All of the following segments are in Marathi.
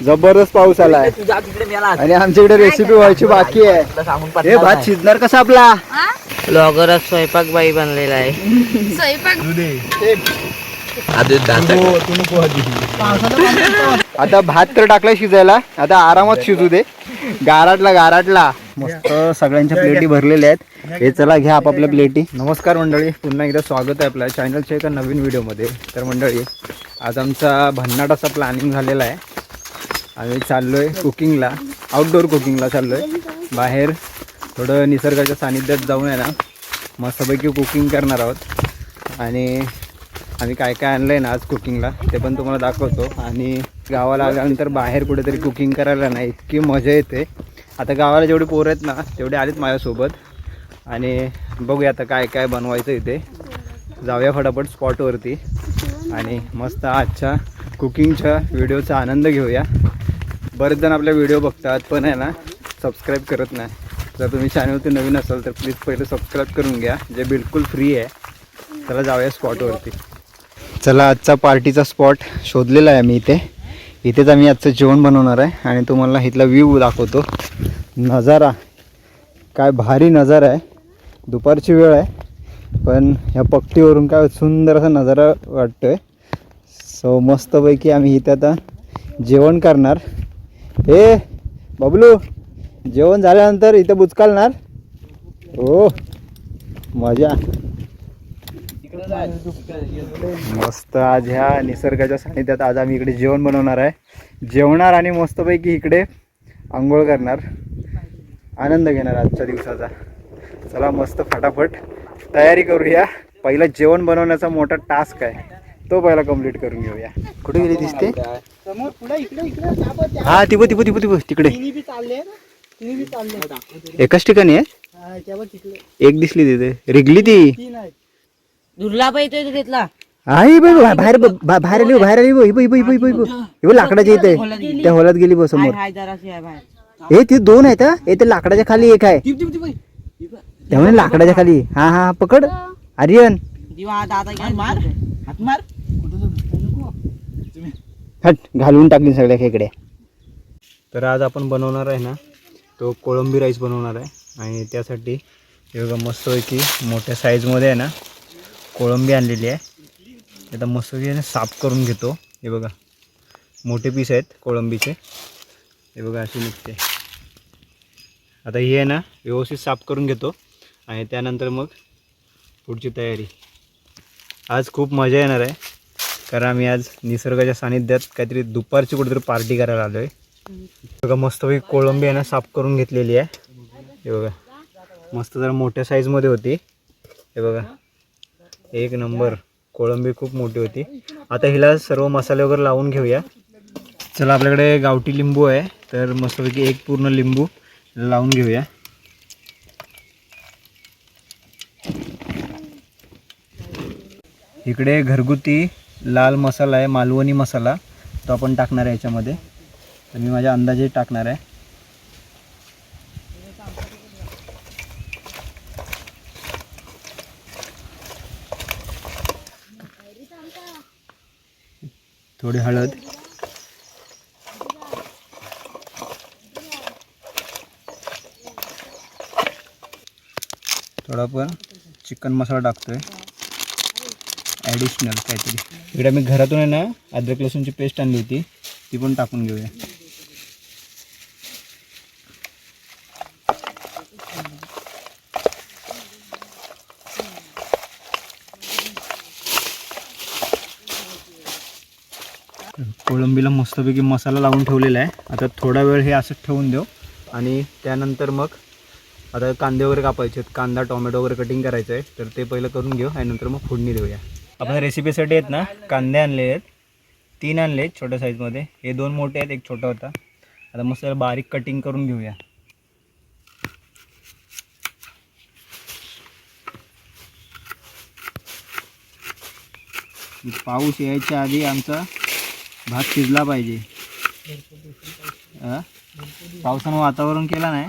जबरदस्त पाऊस आलाय आणि आमच्याकडे रेसिपी व्हायची बाकी आहे. हे भात शिजणार कसा आपला? ब्लॉगर स्वयंपाक बाई बनलेला आहे. आता भात तर टाकलाय शिजायला, आता आरामात शिजू दे. गाराटला मस्त सगळ्यांच्या प्लेटी भरलेल्या आहेत. हे चला घ्या आपापल्या प्लेटी. नमस्कार मंडळी, पुन्हा एकदा स्वागत आहे आपल्या चॅनलच्या एका नवीन व्हिडिओमध्ये. तर मंडळी, आज आमचा भन्नाट असा प्लॅनिंग झालेला आहे. आम्ही चाललोय कुकिंगला, आउटडोअर कुकिंगला चाललोय. बाहेर थोडं निसर्गाच्या सानिध्यात जाऊन आहे ना, मस्तपैकी कुकिंग करणार आहोत. आणि आम्ही काय काय आणलं आहे ना आज कुकिंगला ते पण तुम्हाला दाखवतो. आणि गावाला आल्यानंतर बाहेर कुठेतरी कुकिंग करायला ना इतकी मजा येते. आता गावाला जेवढे पोरं आहेत ना तेवढे आलेत माझ्यासोबत. आणि बघूया आता काय काय बनवायचं इथे. जाऊया फटाफट स्पॉटवरती आणि मस्त आजच्या कुकिंगच्या व्हिडिओचा आनंद घेऊया. बरेच जण आपल्या व्हिडिओ बघतात पण आहे ना सबस्क्राईब करत नाही. जर तुम्ही चॅनलवरती नवीन असाल तर प्लीज पहिले सबस्क्राईब करून घ्या, जे बिलकुल फ्री आहे. चला जाऊया स्पॉटवरती. चला, आजचा पार्टीचा स्पॉट शोधलेला आहे मी. इथेच आम्ही आजचं जेवण बनवणार आहे आणि तुम्हाला इथला व्ह्यू दाखवतो. नजारा काय भारी नजारा आहे. दुपारची वेळ आहे पण ह्या पट्टीवरून काय सुंदर असा नजारा वाटतोय. सो मस्तपैकी आम्ही इथे आता जेवण करणार. हे बबलू, जेवण झाल्यानंतर इथे बुचकालणार. हो मजा. मस्त आज ह्या निसर्गाच्या सानिध्यात आज आम्ही इकडे जेवण बनवणार आहे. जेवणार आणि मस्तपैकी इकडे आंघोळ करणार, आनंद घेणार आजच्या दिवसाचा. चला मस्त फटाफट तयारी करूया. पहिला जेवण बनवण्याचा मोठा टास्क आहे, तो पहिला कंप्लीट करून घेऊया. कुठे गेली दिसते? हा तिबो तिकडे एकाच ठिकाणी आहे. एक दिसली तिथे रिगली ती दुर्ला बाई तो घेतला. आई बाई बाहेर आली लाकडाच्या इथे त्या होलात गेली बस समोर. हे ते दोन आहेत. हे ते लाकडाच्या खाली एक आहे, त्यामुळे लाकडाच्या खाली. हा हा पकड आर्यन. हट, घालून टाकली सगळ्या खेकड्या. तर आज आपण बनवणार आहे ना तो कोळंबी राईस बनवणार आहे. आणि त्यासाठी हे बघा मस्तपैकी मोठ्या साईजमध्ये आहे ना कोळंबी आणलेली आहे. आता मस्तपैकी साफ करून घेतो. हे बघा मोठे पीस आहेत कोळंबीचे. हे बघा अशी निघते. आता ही आहे ना व्यवस्थित साफ करून घेतो आणि त्यानंतर मग पुढची तयारी. आज खूप मजा येणार आहे कारण आम्ही आज निसर्गाच्या सानिध्यात काहीतरी दुपारची कुठेतरी पार्टी करायला आलो आहे. बघा मस्तपैकी कोळंबी आहे ना साफ करून घेतलेली आहे. हे बघा मस्त जरा मोठ्या साईजमध्ये होती. हे बघा एक नंबर कोळंबी, खूप मोठी होती. आता हिला सर्व मसाले वगैरे लावून घेऊया. चला, आपल्याकडे गावठी लिंबू आहे तर मस्तपैकी एक पूर्ण लिंबू लावून घेऊया. इकडे घरगुती लाल मसाला आहे, मालवणी मसाला, तो आपण टाकणार आहे याच्यामध्ये. तर मी माझ्या अंदाजे टाकणार आहे. थोडी हळद, थोडा पण चिकन मसाला टाकतोय ॲडिशनल काहीतरी. इकडे आम्ही घरातून आहे ना अद्रक लसूणची पेस्ट आणली होती, ती पण टाकून घेऊया. कोळंबीला मस्तपैकी मसाला लावून ठेवलेला आहे. आता थोडा वेळ हे असं ठेवून देऊ आणि त्यानंतर मग आता कांदे वगैरे कापायचे आहेत. कांदा टोमॅटो वगैरे कटिंग करायचं आहे तर ते पहिलं करून घेऊ आणि नंतर मग फोडणी देऊया. आपण रेसिपीसाठी आहेत ना कांदे आणले आहेत, 3 आणले आहेत छोट्या साईजमध्ये. हे 2 मोठे आहेत, एक छोटा होता. आता मस्त बारीक कटिंग करून घेऊया. पाऊस यायच्या आधी आमचा भात शिजला पाहिजे. पावसानं वातावरण केला नाही,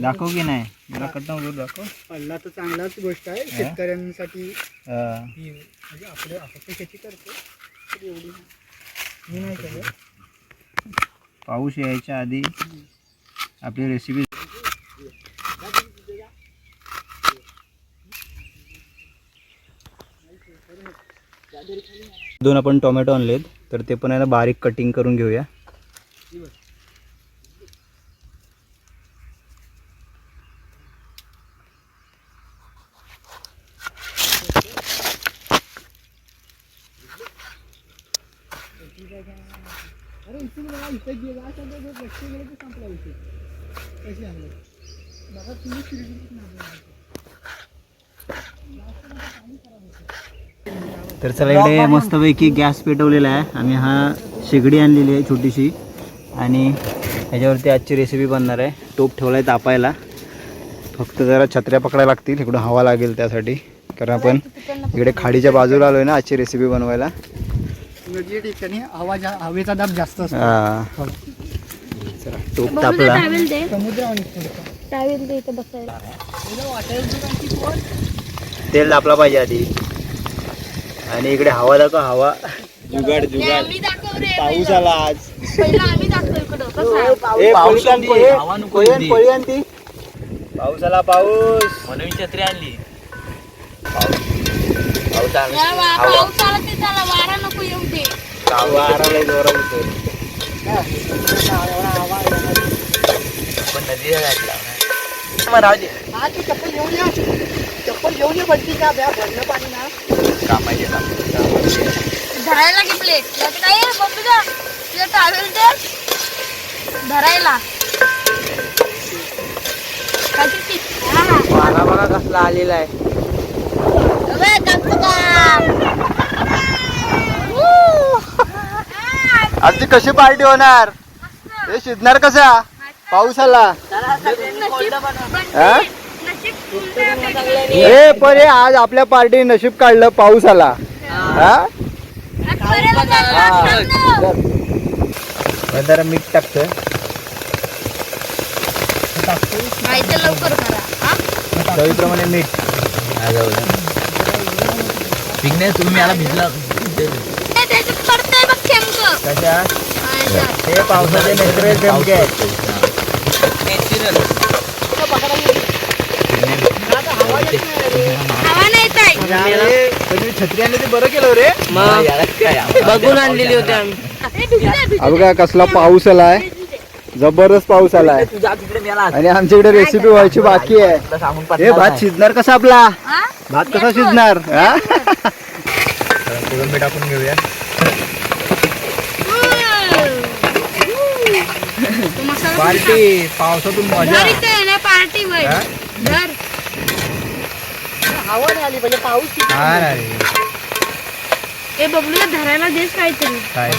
दाखव की नाही जरा कट्टा वगैरे दाखव. पडला तर चांगलाच गोष्ट आहे शेतकऱ्यांसाठी. म्हणजे आपलं शेती करतो एवढी मी नाही केलं. पाऊस यायच्या आधी आपली रेसिपी दोन आपण टोमॅटो आणलेत तर ते पण आहे ना बारीक कटिंग करून घेऊया. तर चला इकडे मस्तपैकी गॅस पेटवलेला आहे. आम्ही हा शेगडी आणलेली आहे छोटीशी आणि ह्याच्यावरती आजची रेसिपी बनणार आहे. टोप ठेवला आहे तापायला. फक्त जरा छत्र्या पकडायला लागतील, इकडून हवा लागेल त्यासाठी, कारण आपण इकडे खाडीच्या बाजूला आलोय ना आजची रेसिपी बनवायला. हवेचा दाब जास्त असतो. हां चला टोप तापला. तेल तापला पाहिजे आधी आणि इकडे हवा दाखव. हवा जुगाड जुगाड. पाऊस आला आज. पाऊस आला. पाऊस म्हणून छत्री आणली. पाऊस वारा नको येऊ दे. वारा लय जोरात येतोय. पण नदीला घातला चप्पल घेऊन ये बंटी का भरणं पाणी ना कामाचे धरायला की प्लेट काय तुझं टावेल ते धरायला वारा बघा कसला आलेला आहे. आजची कशी पार्टी होणार हे शिजणार कसा पाऊस आला. ए पण आज आपल्या पार्टी नशीब काढलं पाऊस आला. जरा मीठ टाकतोय चवीप्रमाणे मीठ. तुम्ही याला भिजला कशा हे पावसाचे नॅचरल चमके आहेत. छत्री आणली बरं केलं रे. बघून आणलेली होती आम्ही. बघा कसला पाऊस आलाय, जबरदस्त पाऊस आलाय आणि आमच्याकडे रेसिपी व्हायची बाकी आहे. हे भात शिजणार कसा आपला भात कसा शिजणार. कोळंबी टाकून घेऊया. पार्टी पावसातून मजा पार्टी हवा आली म्हणजे पाऊस हे बबलूला धरायला देस काहीतरी काय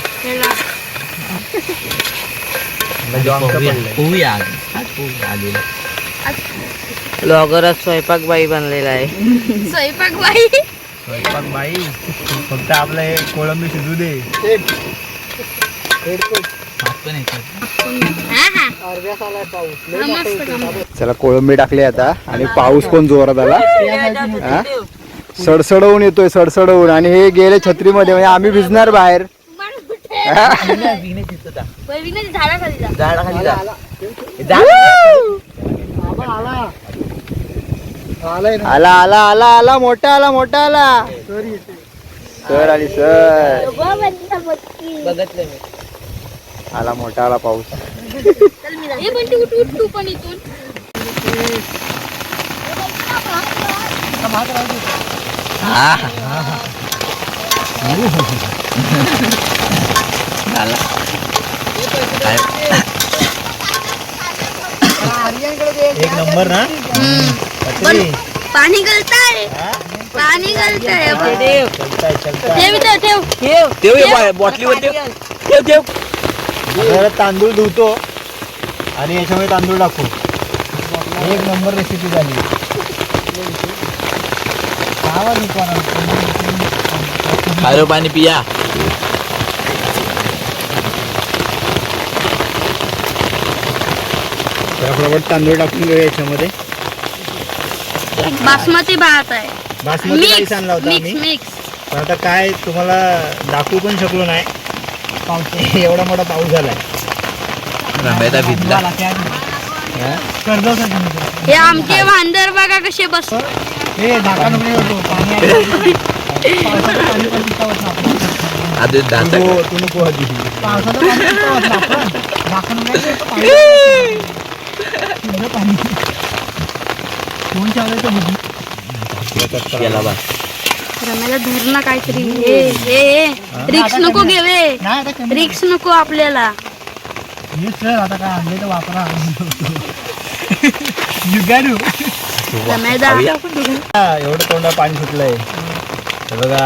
ब्लॉगर स्वयंपाक बाई बनलेला आहे. स्वयंपाक बाई फक्त आपलं हे कोळंबी शिजू दे. चला कोळंबी टाकली आता आणि पाऊस पण जोरात आला. सडसडवून येतोय सडसडवून आणि हे गेले छत्रीमध्ये म्हणजे आम्ही भिजणार बाहेर. आला आला आला आला मोठा आला मोठा आला. सर आली सर आला मोठा आला पाऊस. एक नंबर ना. पाणी गलताय पाणी गलताय. बॉटलीवर ठेव ठेव. तांदूळ धुतो आणि याच्यामध्ये तांदूळ टाकू. एक नंबर रेसिपी झाली. खारो पाणी पिया. फटाफट तांदूळ टाकून घेऊया याच्यामध्ये. बासमती भात आहे. बासमती राईस आणला होता आम्ही. पण आता काय तुम्हाला दाखवू पण शकलो नाही, एवढा मोठा पाऊस झालाय. रमेदा भिजला. हे आमचे वांदर बघा कसे बस आधी दात केला बा. रम्याला धरणं काहीतरी ए रिक्स नको घेवे रिक्स नको आपल्याला. आता काय आणले तर वापरा. रम्यादा एवढं तोंडा पाणी सुटलंय हे बघा.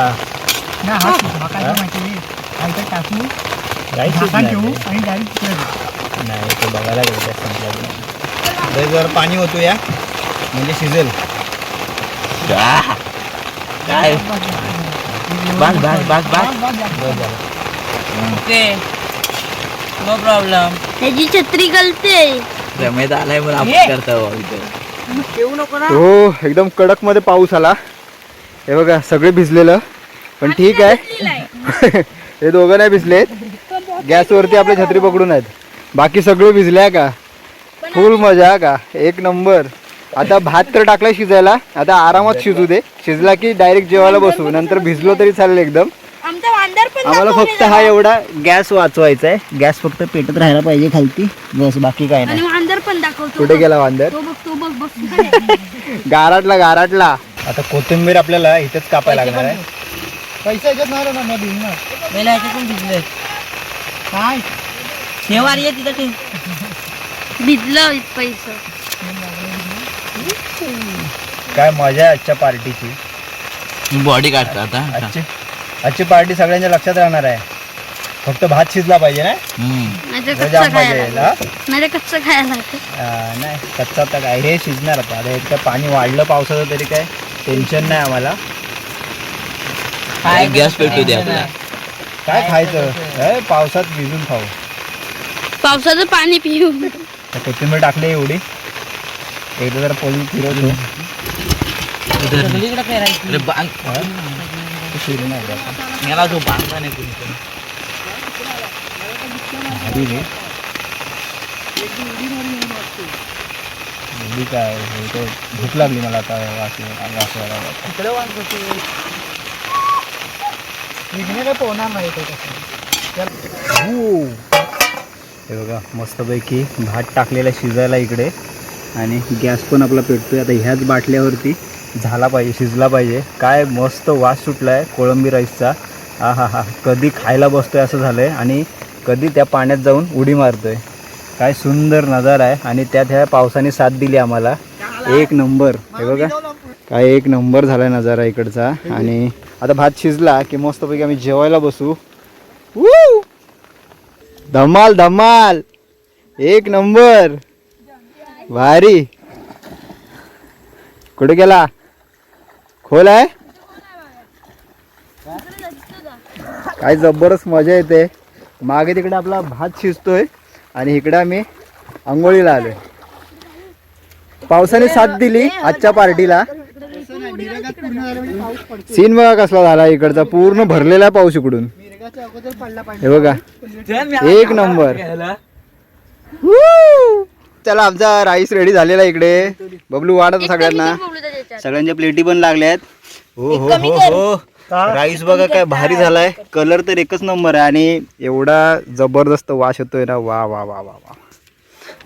नाही ते बघायला गेलं जर पाणी होतो या म्हणजे शिजेल. काय बस बस बस बस. Okay no problem. ह्याची छत्री गलते. रमेदा आलाय म्हणून आपण करतो. हो एकदम कडक मध्ये पाऊस आला. हे बघा सगळे भिजलेलं पण ठीक आहे. हे दोघं नाही भिजलेत. गॅसवरती आपल्या छत्री पकडून आहेत. बाकी सगळे भिजले का. फुल मजा का एक नंबर. आता भात तर टाकलाय शिजायला. आता आरामात शिजू दे. शिजला की डायरेक्ट जेवायला बसू. नंतर भिजलो तरी चालेल एकदम. आमचा वांदर पण आम्हाला फक्त हा एवढा गॅस वाचवायचा आहे. गॅस फक्त पेटत राहायला पाहिजे खालती बस बाकी काय नाही. आणि वांदर पण दाखवतो. कुठे गेला वांदर. तो बघ बस गाराटला गाराटला. आता कोथिंबीर आपल्याला इथेच कापायला लागणार आहे. पैसा याच्यात नाही ना मी भिजणार. पहिला ह्याच्यातून भिजले काय शेवारी आहे तिथं ठेव. भिजलं पैसा. काय मजा आहे आजच्या पार्टीची. बॉडी काढतो आता. आजची पार्टी सगळ्यांच्या लक्षात राहणार आहे. फक्त भात शिजला पाहिजे ना. नाही मजा मजा येईल हा? नाही कच्चं खायला नाही कच्चा तर काय हे शिजणार आता. आता इतकं पाणी वाढलं पावसाचं तरी काय टेन्शन नाही आम्हाला. गॅस पेटू दे आपला. काय खायचं हे पावसात भिजून खाऊ. पावसाचं पाणी पिऊ. कोथिंबीर टाकली एवढी. एकदा जरा पोळी फिरवतो. मला जो बांधला नाही कुणी काय भूक लागली मला आता. हे बघा मस्तपैकी भात टाकलेला शिजायला इकडे. आणि गॅस पण आपला पेटतोय. आता ह्याच बाटल्यावरती झाला पाहिजे शिजला पाहिजे. काय मस्त वास सुटलाय कोळंबी राईसचा. हा हा हा कधी खायला बसतोय असं झालंय. आणि कधी त्या पाण्यात जाऊन उडी मारतोय. काय सुंदर नजारा आहे. आणि त्यात ह्या पावसाने साथ दिली आम्हाला. एक नंबर. हे बघा काय एक नंबर झालाय नजारा इकडचा. आणि आता भात शिजला की मस्तपैकी आम्ही जेवायला बसू. धमाल धमाल एक नंबर भारी. कुठे गेला खोल आहे. काय जबरदस्त मजा येते. मागे तिकडे आपला भात शिजतोय आणि इकडे आम्ही आंघोळीला आलोय. पावसाने साथ दिली आजच्या पार्टीला. सीन बघा कसला झाला इकडचा. पूर्ण भरलेला पाऊस इकडून. हे बघा एक नंबर. चला आमचा राईस रेडी झालेला इकडे. बबलू वाढत सगळ्यांना. सगळ्यांच्या प्लेटी पण लागल्यात. हो हो हो हो राईस बघा काय भारी झालाय. कलर तर एकच नंबर आहे. आणि एवढा जबरदस्त वास येतोय ना. वा वा वा वा वा.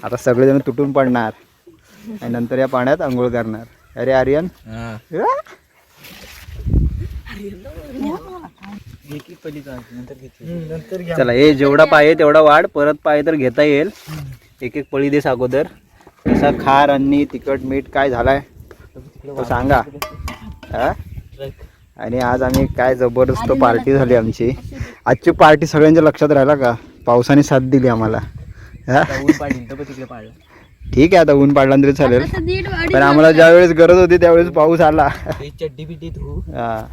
आता सगळेजण तुटून पडणार आणि नंतर या पाण्यात आंघोळ करणार. अरे आर्यन चला हे जेवढा पाहिजे तेवढा वाढ. परत पाहिजे तर घेता येईल. एक एक पळी देस अगोदर. कसा खार आणि तिखट मीठ काय झालाय तो सांगा. हा आणि आज आम्ही काय जबरदस्त पार्टी झाली आमची. आजची पार्टी सगळ्यांच्या लक्षात राहिला का. पावसाने साथ दिली आम्हाला. हा ठीक आहे आता ऊन पाडला तरी चालेल. पण आम्हाला ज्या वेळेस गरज होती त्यावेळेस पाऊस आला. हा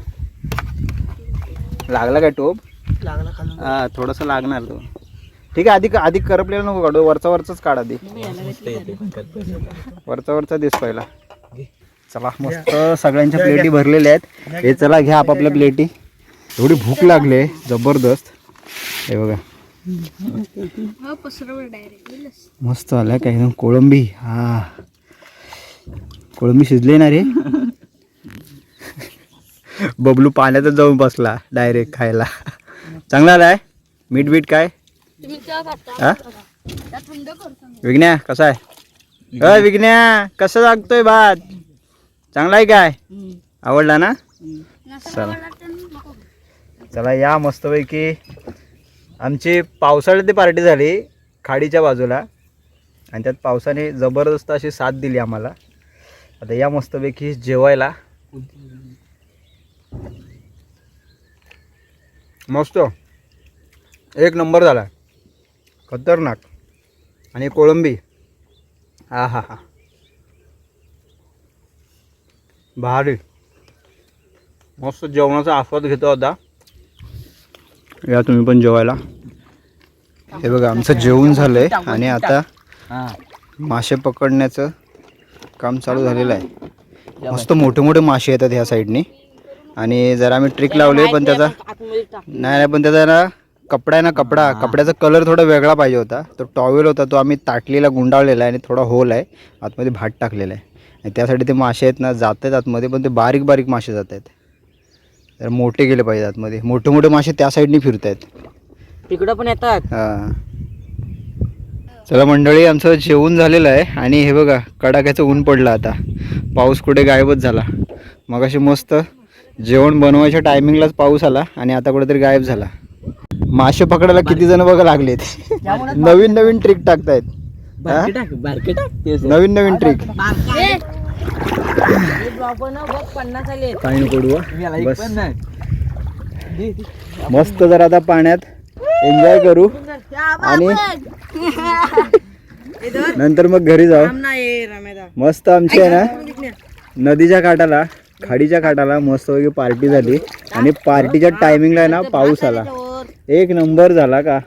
लागला काय टोप. हा थोडस लागणार तो. ठीक आहे आधी करपलेला नको काढू. वरचा वरचाच काढा आधी. वरचा दिस पहिला. चला मस्त सगळ्यांच्या प्लेटी भरलेल्या आहेत. हे चला घ्या आपापल्या प्लेटी. एवढी भूक लागली जबरदस्त. हे बघा हो पसरवलं डायरेक्ट. मस्त आलाय काय एकदम कोळंबी. हा कोळंबी शिजले ना रे. बबलू पाण्यातच जाऊन बसला डायरेक्ट खायला. चांगला आलाय. मीठ बीठ काय तुम्ही काय खाता? हा त्या थंड करतो मी. विघ्न्या कसा आहे? विघ्न्या कसं लागतोय भात? चांगला आहे काय? आवडला ना? नसेल चला. आवडला तर नको. चला या मस्तपैकी आमची पावसाळ्यात पार्टी झाली खाडीच्या बाजूला आणि त्यात पावसाने जबरदस्त अशी साथ दिली आम्हाला. आता या मस्तपैकी जेवायला. मस्त एक नंबर झाला. खतरनाक. आणि कोळंबी हा हा हा भारी. मस्त जेवणाचा आस्वाद घेतो आता. या तुम्ही पण जेवायला. हे बघा आमचं जेवण झालंय आणि आता मासे पकडण्याचं काम चालू झालेलं आहे. मस्त मोठे मोठे मासे येतात ह्या साईडनी आणि जरा आम्ही ट्रिक लावले पण त्याचा नाही पण त्याचा ना कपडा आहे ना कपड्याचा कलर थोडा वेगळा पाहिजे होता. तो टॉवेल होता तो आम्ही ताटलीला गुंडाळलेला आहे आणि थोडा होल आहे आतमध्ये भात टाकलेला आहे आणि त्यासाठी ते मासे आहेत ना जात आहेत आतमध्ये पण ते बारीक बारीक मासे जात आहेत. तर मोठे गेले पाहिजे आतमध्ये. मोठे मोठे मासे त्या साईडनी फिरत आहेत. तिकडं पण येतात. हां चला मंडळी आमचं जेवण झालेलं आहे आणि हे बघा कडाक्याचं ऊन पडलं आता. पाऊस कुठे गायबच झाला. मग अशी मस्त जेवण बनवायच्या टायमिंगलाच पाऊस आला आणि आता कुठेतरी गायब झाला. मासे पकडायला किती जण बघा लागलेत. नवीन नवीन ट्रिक टाकतायत. नवीन नवीन ट्रिक. काही नको बस मस्त जर आता पाण्यात एन्जॉय करू आणि नंतर मग घरी जाऊ. मस्त आमची आहे ना नदीच्या काठाला खाडीच्या काठाला मस्त वगैरे पार्टी झाली आणि पार्टीच्या टायमिंगला आहे ना पाऊस आला. एक नंबर झाला का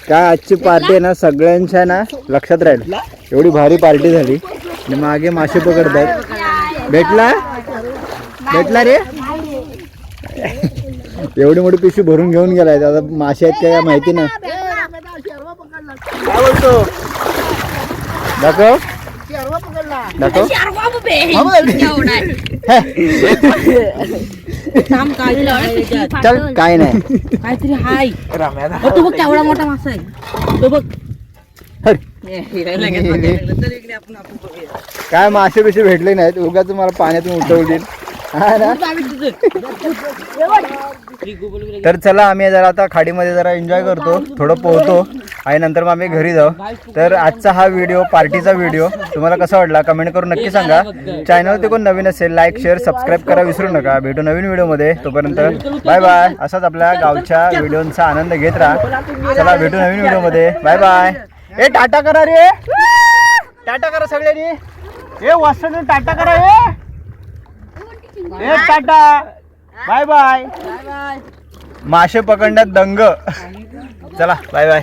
काय आजची पार्टी आहे ना सगळ्यांच्या ना लक्षात राहील. एवढी भारी पार्टी झाली आणि मागे मासे पकडतात. भेटला रे. एवढी मोठी पिशवी भरून घेऊन गेलाय. आता मासे आहेत काय माहिती नाही. काय बोलतो दाखव दाखव. चल काय नाही काहीतरी हाय. तू बघ केवढा मोठा मासा आहे तो बघ. काय मासे बिशे भेटले नाहीत. उगाच मला पाण्यातून उठवतील. हा ना. तर चला आम्ही जरा आता खाडीमध्ये जरा एन्जॉय करतो थोडं पोहतो आणि नंतर मग आम्ही घरी जाऊ. तर आजचा हा व्हिडिओ पार्टीचा व्हिडिओ तुम्हाला कसा वाटला कमेंट करून नक्की सांगा. चॅनल ते कोण नवीन असेल लाईक शेअर सबस्क्राईब करा विसरू नका. भेटू नवीन व्हिडिओमध्ये. तोपर्यंत बाय बाय. असाच आपल्या गावच्या व्हिडिओचा आनंद घेत राहा. चला भेटू नवीन व्हिडिओमध्ये. Bye bye. ए टाटा करा रे. टाटा करा सगळ्यांनी. ए वासने टाटा करा. ए टाटा बाय बाय. मासे पकडण्यात दंग. चला बाय बाय.